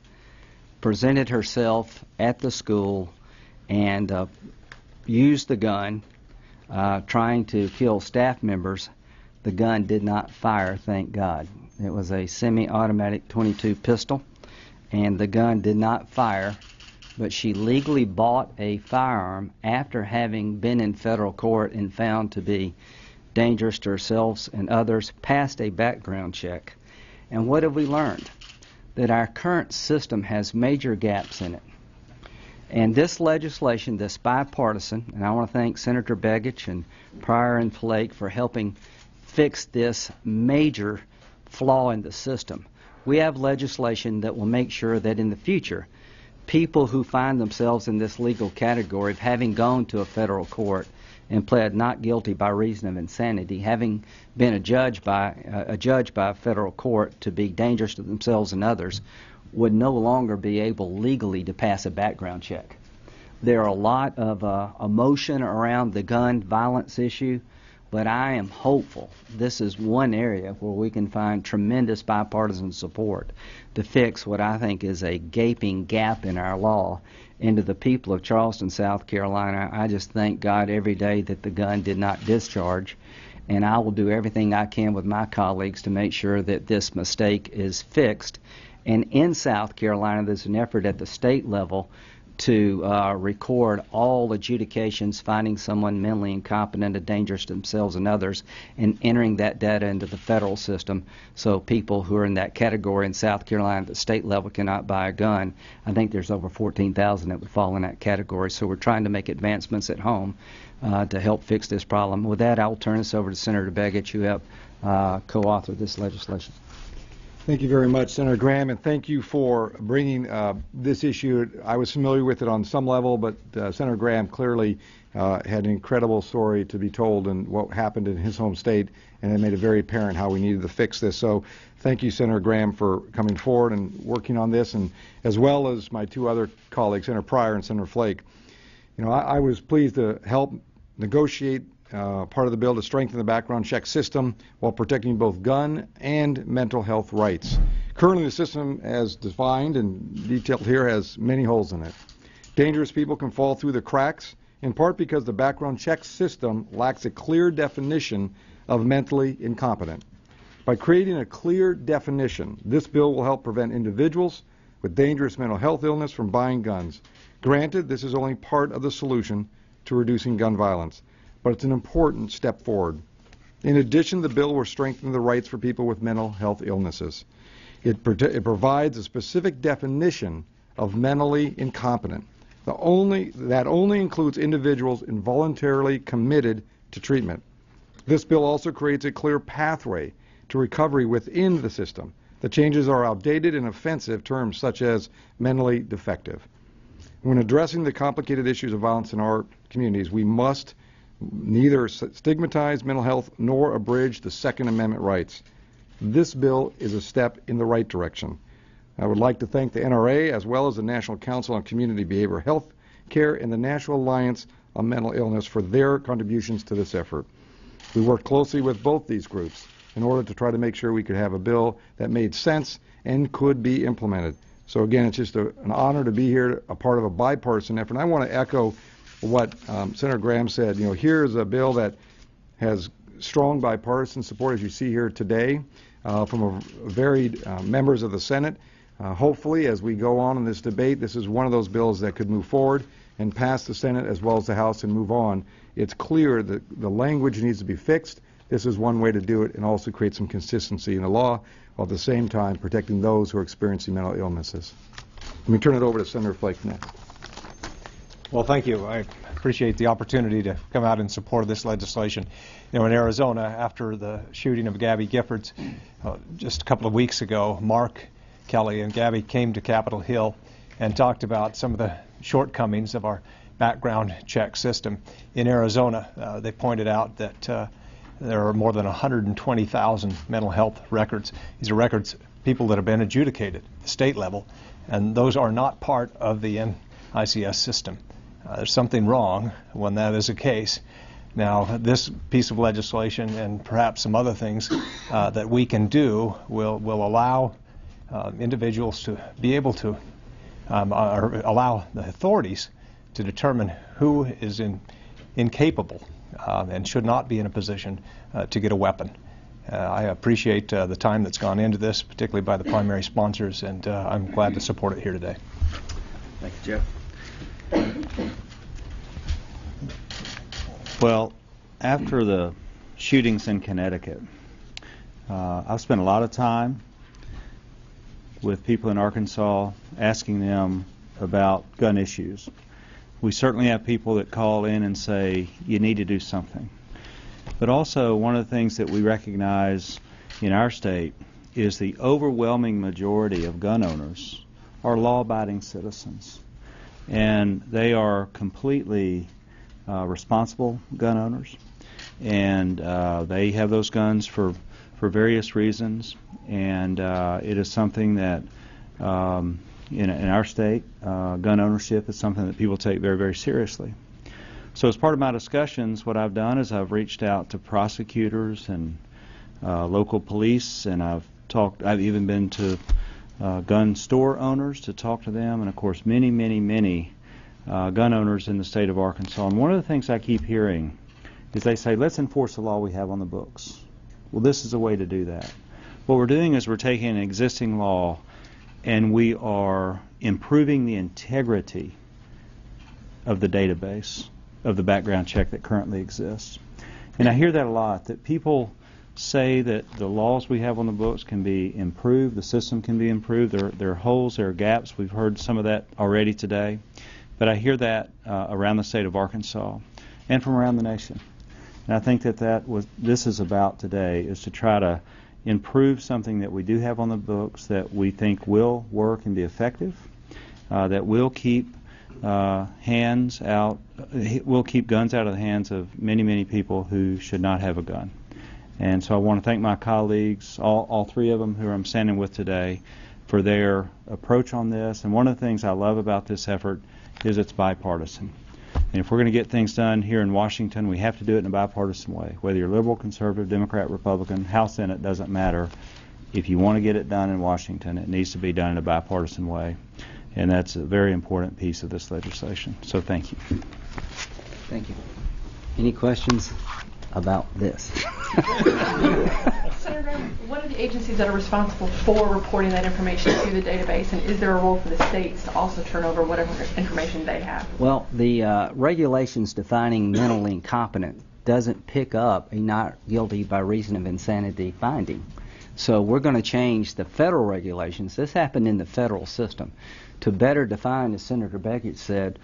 presented herself at the school, and used the gun, trying to kill staff members. The gun did not fire, thank God. It was a semi-automatic .22 pistol, and the gun did not fire, but she legally bought a firearm after having been in federal court and found to be dangerous to herself and others, passed a background check. And what have we learned? That our current system has major gaps in it. And this legislation, this bipartisan, and I want to thank Senator Begich and Pryor and Flake for helping fix this major flaw in the system. We have legislation that will make sure that in the future, people who find themselves in this legal category of having gone to a federal court and pled not guilty by reason of insanity, having been a judge by a federal court to be dangerous to themselves and others, would no longer be able legally to pass a background check. There are a lot of emotion around the gun violence issue, but I am hopeful this is one area where we can find tremendous bipartisan support to fix what I think is a gaping gap in our law. And to the people of Charleston, South Carolina, I just thank God every day that the gun did not discharge, and I will do everything I can with my colleagues to make sure that this mistake is fixed. And in South Carolina, there's an effort at the state level to record all adjudications finding someone mentally incompetent and dangerous to themselves and others, and entering that data into the federal system so people who are in that category in South Carolina at the state level cannot buy a gun. I think there's over 14,000 that would fall in that category, so we're trying to make advancements at home to help fix this problem. With that, I'll turn this over to Senator Begich, who helped co-author this legislation. Thank you very much, Senator Graham, and thank you for bringing this issue. I was familiar with it on some level, but Senator Graham clearly had an incredible story to be told and what happened in his home state, and it made it very apparent how we needed to fix this. So thank you, Senator Graham, for coming forward and working on this, and as well as my two other colleagues, Senator Pryor and Senator Flake. You know, I was pleased to help negotiate part of the bill to strengthen the background check system while protecting both gun and mental health rights. Currently, the system, as defined and detailed here, has many holes in it. Dangerous people can fall through the cracks, in part because the background check system lacks a clear definition of mentally incompetent. By creating a clear definition, this bill will help prevent individuals with dangerous mental health illness from buying guns. Granted, this is only part of the solution to reducing gun violence, but it's an important step forward. In addition, the bill will strengthen the rights for people with mental health illnesses. It provides a specific definition of mentally incompetent. That only includes individuals involuntarily committed to treatment. This bill also creates a clear pathway to recovery within the system. The changes are outdated and offensive terms such as mentally defective. When addressing the complicated issues of violence in our communities, we must neither stigmatize mental health nor abridge the Second Amendment rights. This bill is a step in the right direction. I would like to thank the NRA as well as the National Council on Community Behavioral Health Care and the National Alliance on Mental Illness for their contributions to this effort. We worked closely with both these groups in order to try to make sure we could have a bill that made sense and could be implemented. So again, it's just an honor to be here, a part of a bipartisan effort. And I want to echo what Senator Graham said. You know, here's a bill that has strong bipartisan support, as you see here today, from varied members of the Senate. Hopefully, as we go on in this debate, this is one of those bills that could move forward and pass the Senate as well as the House and move on. It's clear that the language needs to be fixed. This is one way to do it and also create some consistency in the law while at the same time protecting those who are experiencing mental illnesses. Let me turn it over to Senator Flake next. Well, thank you. I appreciate the opportunity to come out in support of this legislation. You know, in Arizona, after the shooting of Gabby Giffords just a couple of weeks ago, Mark Kelly and Gabby came to Capitol Hill and talked about some of the shortcomings of our background check system. In Arizona, they pointed out that there are more than 120,000 mental health records. These are records, people that have been adjudicated at the state level, and those are not part of the NICS system. There's something wrong when that is the case. Now, this piece of legislation and perhaps some other things that we can do will allow individuals to be able to, or allow the authorities to determine who is incapable and should not be in a position to get a weapon. I appreciate the time that's gone into this, particularly by the primary sponsors, and I'm glad to support it here today. Thank you, Jeff. Well, after the shootings in Connecticut, I've spent a lot of time with people in Arkansas asking them about gun issues. We certainly have people that call in and say, you need to do something. But also, one of the things that we recognize in our state is the overwhelming majority of gun owners are law-abiding citizens. And they are completely responsible gun owners. And they have those guns for various reasons. And it is something that in our state, gun ownership is something that people take very, very seriously. So as part of my discussions, what I've done is I've reached out to prosecutors and local police, and I've even been to gun store owners to talk to them, and of course many, many, many gun owners in the state of Arkansas. And one of the things I keep hearing is they say, let's enforce the law we have on the books. Well, this is a way to do that. What we're doing is we're taking an existing law and we are improving the integrity of the database of the background check that currently exists. And I hear that a lot, that people say that the laws we have on the books can be improved, the system can be improved, there are holes, there are gaps. We've heard some of that already today. But I hear that around the state of Arkansas and from around the nation. And I think that what this is about today is to try to improve something that we do have on the books that we think will work and be effective, that will keep guns out of the hands of many, many people who should not have a gun. And so I want to thank my colleagues, all three of them who I'm standing with today, for their approach on this. And one of the things I love about this effort is it's bipartisan. And if we're going to get things done here in Washington, we have to do it in a bipartisan way. Whether you're liberal, conservative, Democrat, Republican, House, Senate, doesn't matter. If you want to get it done in Washington, it needs to be done in a bipartisan way. And that's a very important piece of this legislation. So thank you. Thank you. Any questions about this? Senator, what are the agencies that are responsible for reporting that information to the database, and is there a role for the states to also turn over whatever information they have? Well, the regulations defining mentally incompetent doesn't pick up a not guilty by reason of insanity finding. So we're going to change the federal regulations. This happened in the federal system to better define, as Senator Beckett said,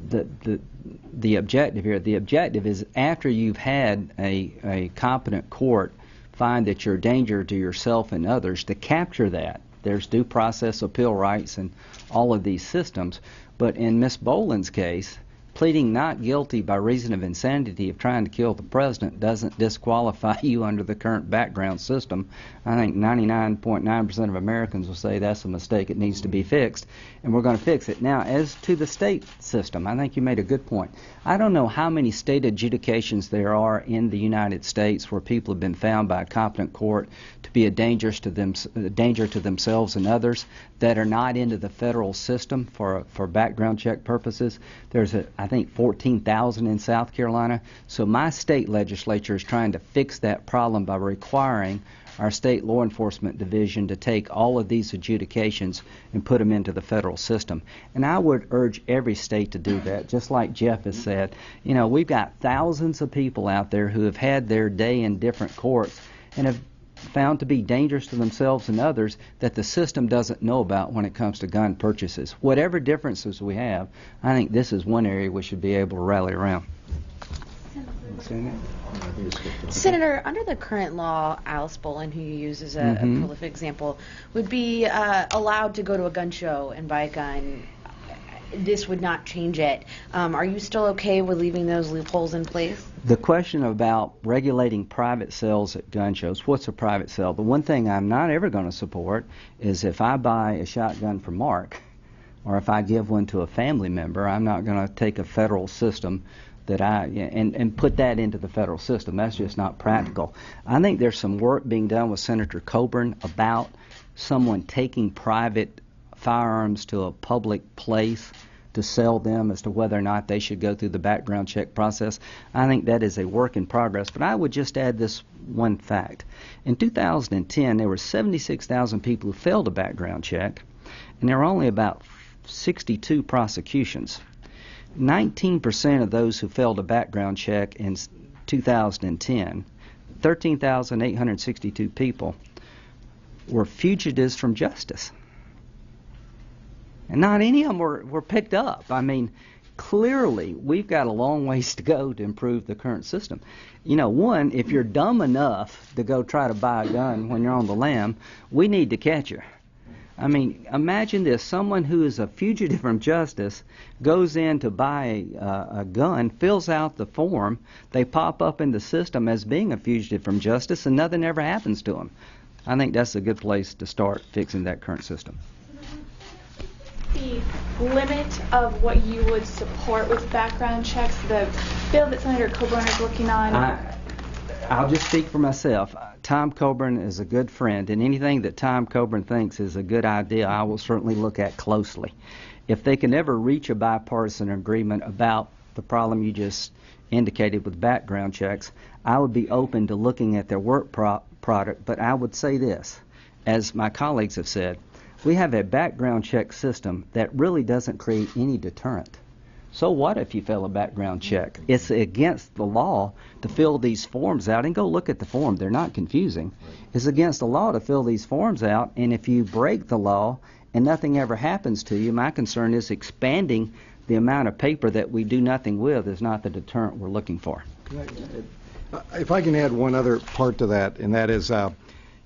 the objective here. The objective is after you've had a competent court find that you're a danger to yourself and others, to capture that. There's due process appeal rights and all of these systems. But in Ms. Boland's case, pleading not guilty by reason of insanity of trying to kill the president doesn't disqualify you under the current background system. I think 99.9% of Americans will say that's a mistake, it needs to be fixed, and we're going to fix it. Now, as to the state system, I think you made a good point. I don't know how many state adjudications there are in the United States where people have been found by a competent court to be a danger to themselves and others that are not into the federal system for background check purposes. There's I think 14,000 in South Carolina. So my state legislature is trying to fix that problem by requiring our state law enforcement division to take all of these adjudications and put them into the federal system. And I would urge every state to do that, just like Jeff has said. You know, we've got thousands of people out there who have had their day in different courts and have found to be dangerous to themselves and others that the system doesn't know about when it comes to gun purchases. Whatever differences we have, I think this is one area we should be able to rally around. Senator, under the current law, Alice Boland, who you use as a prolific example, would be allowed to go to a gun show and buy a gun. This would not change it. Are you still okay with leaving those loopholes in place? The question about regulating private sales at gun shows, what's a private sale? The one thing I'm not ever going to support is if I buy a shotgun for Mark or if I give one to a family member, I'm not going to take a federal system that and put that into the federal system. That's just not practical. I think there's some work being done with Senator Coburn about someone taking private firearms to a public place to sell them as to whether or not they should go through the background check process. I think that is a work in progress, but I would just add this one fact. In 2010, there were 76,000 people who failed a background check, and there were only about 62 prosecutions. 19% of those who failed a background check in 2010, 13,862 people, were fugitives from justice. And not any of them were picked up. I mean, clearly, we've got a long ways to go to improve the current system. You know, one, if you're dumb enough to go try to buy a gun when you're on the lam, we need to catch you. I mean, imagine this. Someone who is a fugitive from justice goes in to buy a gun, fills out the form, they pop up in the system as being a fugitive from justice, and nothing ever happens to them. I think that's a good place to start fixing that current system. The limit of what you would support with background checks, the bill that Senator Coburn is working on? I'll just speak for myself. Tom Coburn is a good friend, and anything that Tom Coburn thinks is a good idea, I will certainly look at closely. If they can ever reach a bipartisan agreement about the problem you just indicated with background checks, I would be open to looking at their work product, but I would say this, as my colleagues have said, we have a background check system that really doesn't create any deterrent. So what if you fail a background check? It's against the law to fill these forms out, and go look at the form. They're not confusing. It's against the law to fill these forms out, and if you break the law and nothing ever happens to you, my concern is expanding the amount of paper that we do nothing with is not the deterrent we're looking for. If I can add one other part to that, and that is, you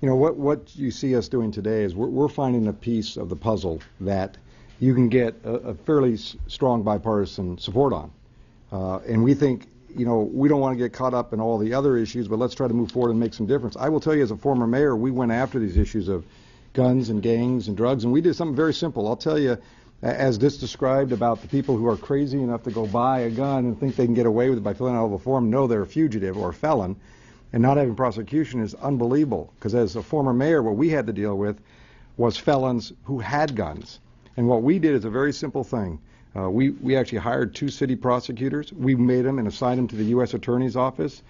know, what you see us doing today is we're finding a piece of the puzzle that you can get a fairly strong bipartisan support on. And we think, you know, we don't want to get caught up in all the other issues, but let's try to move forward and make some difference. I will tell you, as a former mayor, we went after these issues of guns and gangs and drugs, and we did something very simple. I'll tell you, as this described about the people who are crazy enough to go buy a gun and think they can get away with it by filling out a form, know they're a fugitive or a felon, and not having prosecution is unbelievable. Because as a former mayor, what we had to deal with was felons who had guns. And what we did is a very simple thing. We actually hired 2 city prosecutors. We made them and assigned them to the U.S. Attorney's Office.